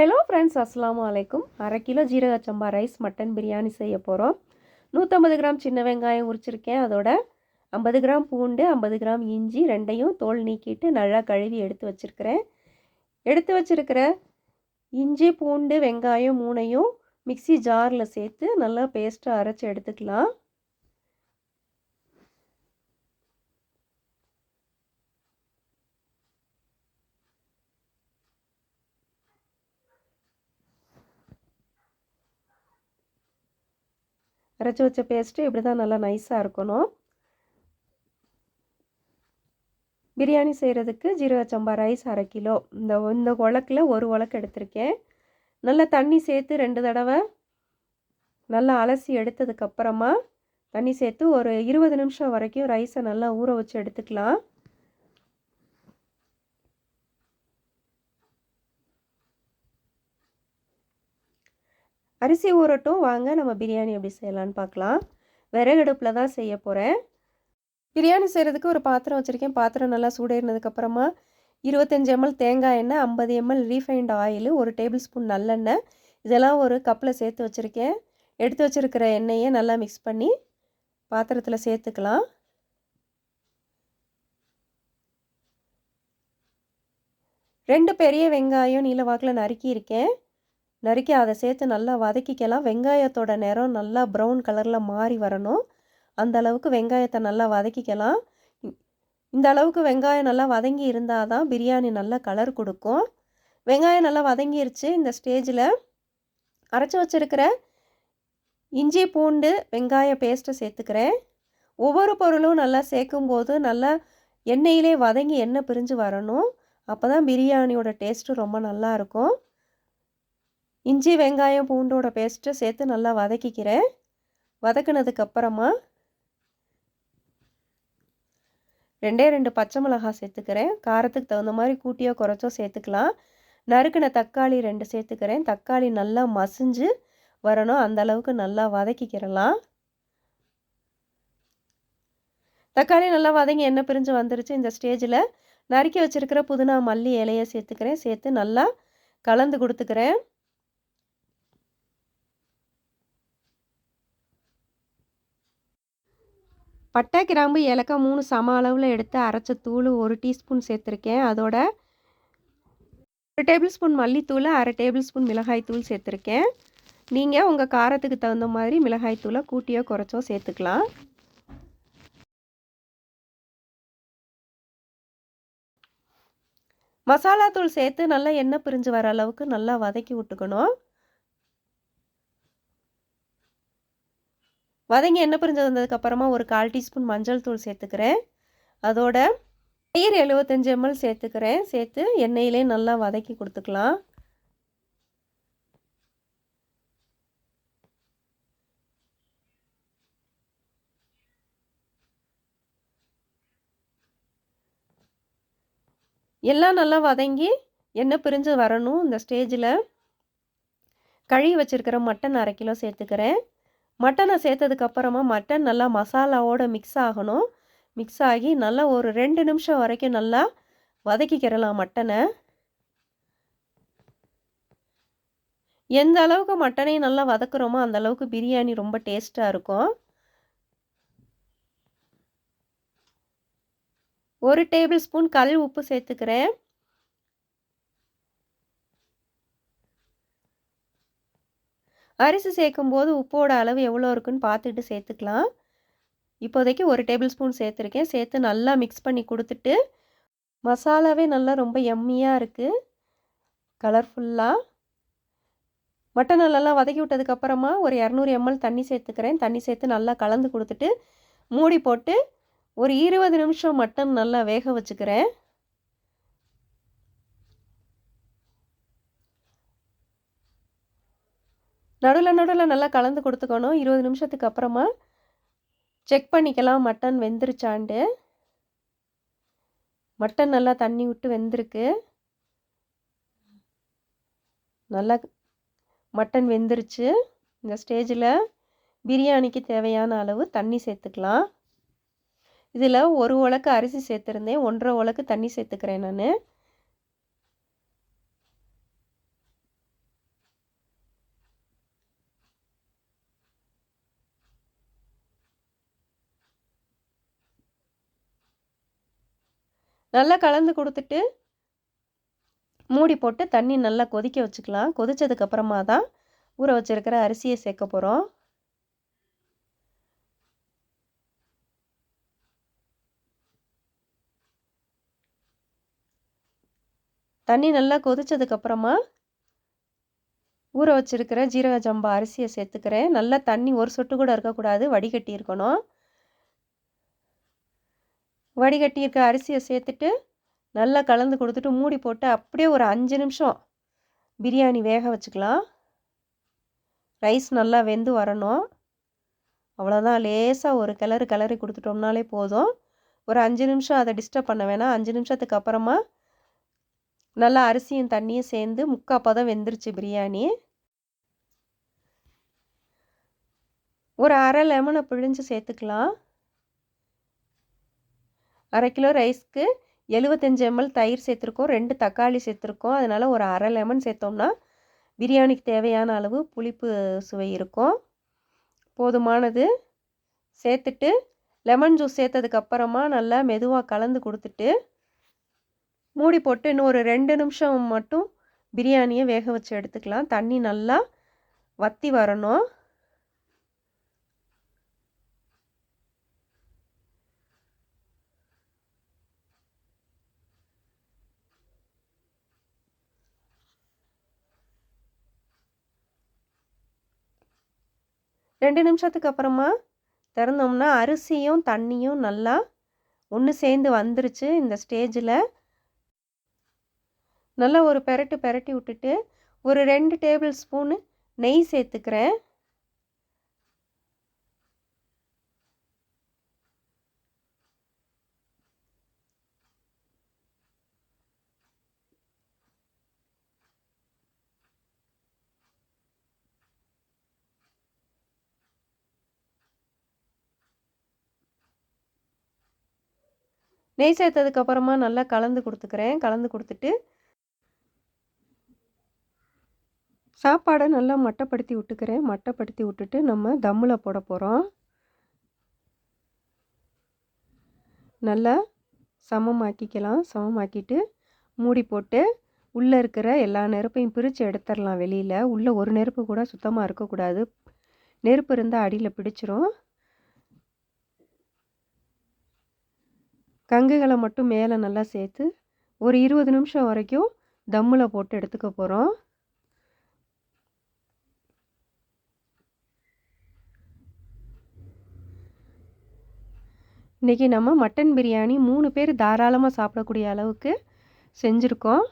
Hello friends, அஸ்ஸலாமு அலைக்கும். 1/2 kilo ஜீரக சம்பா ரைஸ் மட்டன் பிரியாணி செய்ய போகிறோம். 150 கிராம் சின்ன வெங்காயம் உரிச்சிருக்கேன். அதோட 50 கிராம் பூண்டு, 50 கிராம் இஞ்சி ரெண்டையும் தோல் நீக்கிட்டு நல்லா கழுவி எடுத்து வச்சுருக்கிறேன். எடுத்து வச்சுருக்கிற இஞ்சி, பூண்டு, வெங்காயம் 3ஐயும் மிக்ஸி ஜாரில் சேர்த்து நல்லா பேஸ்ட்டாக அரைச்சி எடுத்துக்கலாம். அரைச்சி வச்ச பேஸ்ட்டு இப்படி தான் நல்லா நைஸாக இருக்கணும். பிரியாணி செய்கிறதுக்கு ஜீரக சம்பா ரைஸ் 1/2 கிலோ. இந்த உலக்கில் ஒரு உலக்கு எடுத்திருக்கேன். நல்லா தண்ணி சேர்த்து 2 தடவை நல்லா அலசி எடுத்ததுக்கப்புறமா தண்ணி சேர்த்து ஒரு 20 நிமிஷம் வரைக்கும் ரைஸை நல்லா ஊற வச்சு எடுத்துக்கலாம். அரிசி ஊறட்டும், வாங்க நம்ம பிரியாணி எப்படி செய்யலான்னு பார்க்கலாம். விறகடுப்பில் தான் செய்ய போகிறேன். பிரியாணி செய்கிறதுக்கு ஒரு பாத்திரம் வச்சுருக்கேன். பாத்திரம் நல்லா சூடேறினதுக்கப்புறமா 25 ml தேங்காய் எண்ணெய், 50 ml refined oil, 1 tablespoon நல்லெண்ணெய் இதெல்லாம் ஒரு கப்பில் சேர்த்து வச்சுருக்கேன். எடுத்து வச்சுருக்கிற எண்ணெயை நல்லா மிக்ஸ் பண்ணி பாத்திரத்தில் சேர்த்துக்கலாம். ரெண்டு பெரிய வெங்காயம் நீல வாக்கில் நறுக்கியிருக்கேன். நறுக்கி அதை சேர்த்து நல்லா வதக்கிக்கலாம். வெங்காயத்தோட நிறம் நல்லா ப்ரௌன் கலரில் மாறி வரணும். அந்த அளவுக்கு வெங்காயத்தை நல்லா வதக்கிக்கலாம். இந்த அளவுக்கு வெங்காயம் நல்லா வதங்கி இருந்தால் தான் பிரியாணி நல்லா கலர் கொடுக்கும். வெங்காயம் நல்லா வதங்கிருச்சு. இந்த ஸ்டேஜில் அரைச்சி வச்சுருக்கிற இஞ்சி, பூண்டு, வெங்காய பேஸ்ட்டை சேர்த்துக்கிறேன். ஒவ்வொரு பொருளும் நல்லா சேர்க்கும்போது நல்லா எண்ணெயிலே வதங்கி எண்ணெய் பிரிஞ்சு வரணும். அப்போ தான் பிரியாணியோட டேஸ்ட்டு ரொம்ப நல்லாயிருக்கும். இஞ்சி, வெங்காயம், பூண்டோட பேஸ்ட்டை சேர்த்து நல்லா வதக்கிக்கிறேன். வதக்கினதுக்கப்புறமா 2 பச்சை மிளகாய் சேர்த்துக்கிறேன். காரத்துக்கு தகுந்த மாதிரி கூட்டியோ குறைச்சோ சேர்த்துக்கலாம். நறுக்கின தக்காளி 2 சேர்த்துக்கிறேன். தக்காளி நல்லா மசிஞ்சு வரணும். அந்த அளவுக்கு நல்லா வதக்கிக்கிறலாம். தக்காளி நல்லா வதங்கி எண்ணெய் பிரிஞ்சு வந்துருச்சு. இந்த ஸ்டேஜில் நறுக்கி வச்சுருக்கிற புதினா, மல்லி இலையை சேர்த்துக்கிறேன். சேர்த்து நல்லா கலந்து கொடுத்துக்கிறேன். பட்டை, கிராம்பு, ஏலக்காய் 3 சம அளவில் எடுத்து அரைச்ச தூள் 1 டீஸ்பூன் சேர்த்துருக்கேன். அதோட 1 டேபிள் ஸ்பூன் மல்லித்தூள், 1/2 டேபிள் ஸ்பூன் மிளகாய் தூள் சேர்த்துருக்கேன். நீங்கள் உங்கள் காரத்துக்கு தகுந்த மாதிரி மிளகாய் தூளை கூட்டியோ குறைச்சோ சேர்த்துக்கலாம். மசாலா தூள் சேர்த்து நல்லா எண்ணெய் பிரிஞ்சு வர அளவுக்கு நல்லா வதக்கி விட்டுக்கணும். வதங்கி எண்ணெய் பிரிஞ்சு வந்ததுக்கப்புறமா ஒரு 1/4 டீஸ்பூன் மஞ்சள் தூள் சேர்த்துக்கிறேன். அதோட தயிர் 75 ml சேர்த்துக்கிறேன். சேர்த்து எண்ணெயிலே நல்லா வதக்கி கொடுத்துக்கலாம். எல்லாம் நல்லா வதங்கி எண்ணெய் பிரிஞ்சு வரணும். இந்த ஸ்டேஜில் கழுவி வச்சுருக்கிற மட்டன் 1/2 கிலோ சேர்த்துக்கிறேன். மட்டனை சேர்த்ததுக்கப்புறமா மட்டன் நல்லா மசாலாவோட மிக்ஸ் ஆகணும். மிக்ஸ் ஆகி நல்லா ஒரு 2 நிமிஷம் வரைக்கும் நல்லா வதக்கிக்கிறலாம் மட்டனை. எந்த அளவுக்கு மட்டனையும் நல்லா வதக்குறோமோ அந்த அளவுக்கு பிரியாணி ரொம்ப டேஸ்ட்டாக இருக்கும். 1 டேபிள் ஸ்பூன் கல் உப்பு சேர்த்துக்கிறேன். அரிசி சேர்க்கும்போது உப்போட அளவு எவ்வளோ இருக்குன்னு பார்த்துட்டு சேர்த்துக்கலாம். இப்போதைக்கு 1 டேபிள் ஸ்பூன் சேர்த்துருக்கேன். சேர்த்து நல்லா மிக்ஸ் பண்ணி கொடுத்துட்டு மசாலாவே நல்லா ரொம்ப எம்மியாக இருக்குது, கலர்ஃபுல்லாக. மட்டன் நல்லா வதக்கி விட்டதுக்கப்புறமா ஒரு 200 ml தண்ணி சேர்த்துக்கிறேன். தண்ணி சேர்த்து நல்லா கலந்து கொடுத்துட்டு மூடி போட்டு ஒரு 20 நிமிஷம் மட்டன் நல்லா வேக வச்சுக்கிறேன். நடுவில் நல்லா கலந்து கொடுத்துக்கணும். 20 நிமிஷத்துக்கு அப்புறமா செக் பண்ணிக்கலாம் மட்டன் வெந்துருச்சாண்டு. மட்டன் நல்லா தண்ணி விட்டு வெந்திருக்கு. நல்லா மட்டன் வெந்துருச்சு. இந்த ஸ்டேஜில் பிரியாணிக்கு தேவையான அளவு தண்ணி சேர்த்துக்கலாம். இதில் 1 உலக்கு அரிசி சேர்த்துருந்தேன். 1.5 உலக்கு தண்ணி சேர்த்துக்கிறேன் நான். நல்லா கலந்து கொடுத்துட்டு மூடி போட்டு தண்ணி நல்லா கொதிக்க வச்சுக்கலாம். கொதிச்சதுக்கப்புறமா தான் ஊற வச்சிருக்கிற அரிசியை சேர்க்க போகிறோம். தண்ணி நல்லா கொதிச்சதுக்கப்புறமா ஊற வச்சிருக்கிற ஜீரக சம்பா அரிசியை சேர்த்துக்கிறேன். நல்லா தண்ணி ஒரு சொட்டு கூட இருக்கக்கூடாது, வடிகட்டி இருக்கணும். வடிகட்டி இருக்க அரிசியை சேர்த்துட்டு நல்லா கலந்து கொடுத்துட்டு மூடி போட்டு அப்படியே ஒரு 5 நிமிஷம் பிரியாணி வேக வச்சுக்கலாம். ரைஸ் நல்லா வெந்து வரணும். அவ்வளோதான், லேசாக ஒரு கிளறி கொடுத்துட்டோம்னாலே போதும். ஒரு 5 நிமிஷம் அதை டிஸ்டர்ப் பண்ண வேணாம். 5 நிமிஷத்துக்கு அப்புறமா நல்லா அரிசியும் தண்ணியும் சேர்ந்து முக்கால் பதம் வெந்துருச்சு பிரியாணி. ஒரு அரை லெமனை பிழிஞ்சு சேர்த்துக்கலாம். 1/2 கிலோ ரைஸ்க்கு 75 ml தயிர் சேர்த்துருக்கோம், 2 தக்காளி சேர்த்துருக்கோம். அதனால் ஒரு அரை லெமன் சேர்த்தோம்னா பிரியாணிக்கு தேவையான அளவு புளிப்பு சுவை இருக்கும். போதுமானது. சேர்த்துட்டு லெமன் ஜூஸ் சேர்த்ததுக்கப்புறமா நல்லா மெதுவாக கலந்து கொடுத்துட்டு மூடி போட்டு இன்னும் ஒரு 2 நிமிஷம் மட்டும் பிரியாணியை வேக வச்சு எடுத்துக்கலாம். தண்ணி நல்லா வற்றி வரணும். ரெண்டு நிமிஷத்துக்கு அப்புறமா திறந்தோம்னா அரிசியும் தண்ணியும் நல்லா ஒன்று சேர்ந்து வந்துருச்சு. இந்த ஸ்டேஜில் நல்லா ஒரு பெரட்டி விட்டுட்டு ஒரு 2 டேபிள் ஸ்பூனு நெய் சேர்த்துக்கிறேன். நெய் சேர்த்ததுக்கப்புறமா நல்லா கலந்து கொடுத்துக்கிறேன். கலந்து கொடுத்துட்டு சாப்பாடை நல்லா மட்டப்படுத்தி விட்டுக்கிறேன். மட்டப்படுத்தி விட்டுட்டு நம்ம தம்மில் போட போகிறோம். நல்லா சமமாக்கிக்கலாம். சமமாக்கிட்டு மூடி போட்டு உள்ளே இருக்கிற எல்லா நெருப்பையும் பிரித்து எடுத்துடலாம் வெளியில். உள்ளே ஒரு நெருப்பு கூட சுத்தமாக இருக்கக்கூடாது. நெருப்பு இருந்தால் அடியில் பிடிச்சிரும். கங்குகளை மட்டும் மேலே நல்லா சேர்த்து ஒரு 20 நிமிஷம் வரைக்கும் தம்மில் போட்டு எடுத்துக்க போகிறோம். இன்றைக்கி நம்ம மட்டன் பிரியாணி 3 பேர் தாராளமாக சாப்பிடக்கூடிய அளவுக்கு செஞ்சுருக்கோம்.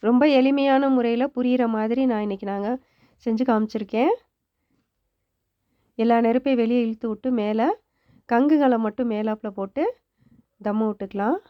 ரொம்ப எளிமையான முறையில் புரிகிற மாதிரி நாங்கள் செஞ்சு காமிச்சிருக்கேன். எல்லா நெருப்பையும் வெளியே இழுத்து விட்டு மேலே கங்குகளை மட்டும் மேலாப்பில் போட்டு தம்மு விட்டுக்கலாம்.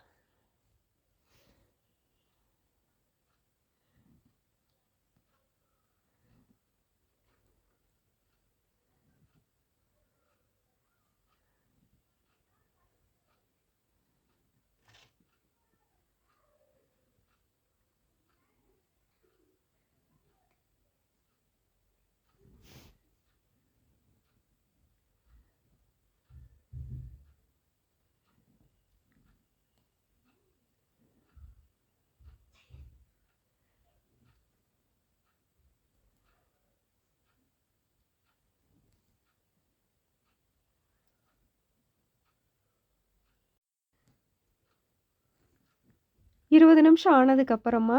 இருபது நிமிஷம் ஆனதுக்கப்புறமா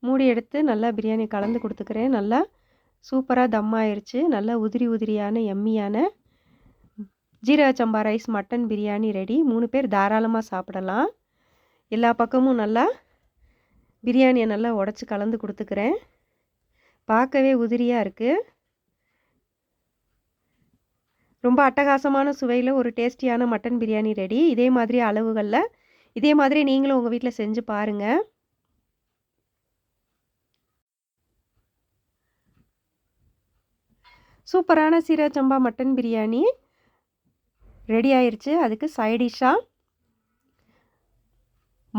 மூடி எடுத்து நல்லா பிரியாணி கலந்து கொடுத்துக்கிறேன். நல்லா சூப்பராக தம் ஆயிடுச்சு. நல்லா உதிரியான எம்மியான ஜீரக சம்பா ரைஸ் மட்டன் பிரியாணி ரெடி. 3 பேர் தாராளமாக சாப்பிடலாம். எல்லா பக்கமும் நல்லா பிரியாணியை நல்லா உடச்சி கலந்து கொடுத்துக்கிறேன். பார்க்கவே உதிரியாக இருக்குது. ரொம்ப அட்டகாசமான சுவையில் ஒரு டேஸ்டியான மட்டன் பிரியாணி ரெடி. இதே மாதிரி அளவுகளில் இதே மாதிரி நீங்களும் உங்கள் வீட்டில் செஞ்சு பாருங்கள். சூப்பரான சீரக சம்பா மட்டன் பிரியாணி ரெடி ஆயிடுச்சு. அதுக்கு சைடிஷ்ஷாக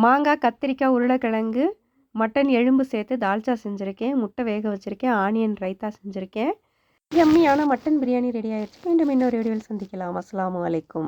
மாங்காய், கத்திரிக்காய், உருளைக்கிழங்கு, மட்டன் எலும்பு சேர்த்து தால்ச்சா செஞ்சுருக்கேன். முட்டை வேக வச்சுருக்கேன். ஆனியன் ரைத்தா செஞ்சுருக்கேன். யம்மியான மட்டன் பிரியாணி ரெடி ஆயிடுச்சு. மீண்டும் இன்னொரு வீடியோவில் சந்திக்கலாம். அஸ்ஸலாமு அலைக்கும்.